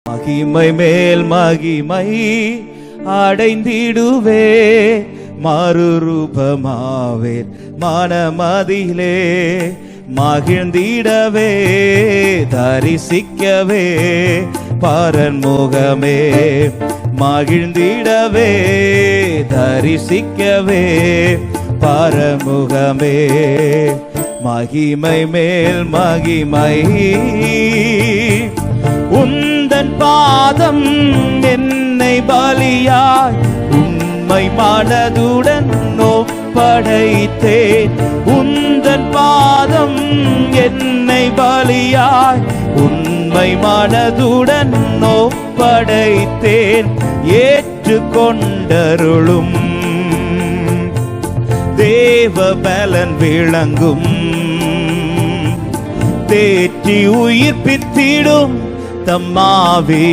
மகிமை மேல் மகிமை அடைந்திடுவே, மறுரூபமாவேன் மனமதிலே, மகிழ்ந்திடவே தரிசிக்கவே பரன்முகமே, மகிழ்ந்திடவே தரிசிக்கவே பரமுகமே. மகிமை மேல் மகிமை உந்தன் பாதம் என்னை பலியாய் உண்மை மனதுடன் ஒப்படைத்தேன். உந்தன் பாதம் என்னை பலியாய் உண்மை மனதுடன் ஒப்படைத்தேன். ஏற்றுக்கொண்டருளும் தேவ பலன் விளங்கும், தேற்றி உயிர்ப்பித்திடும் தம்மாவே.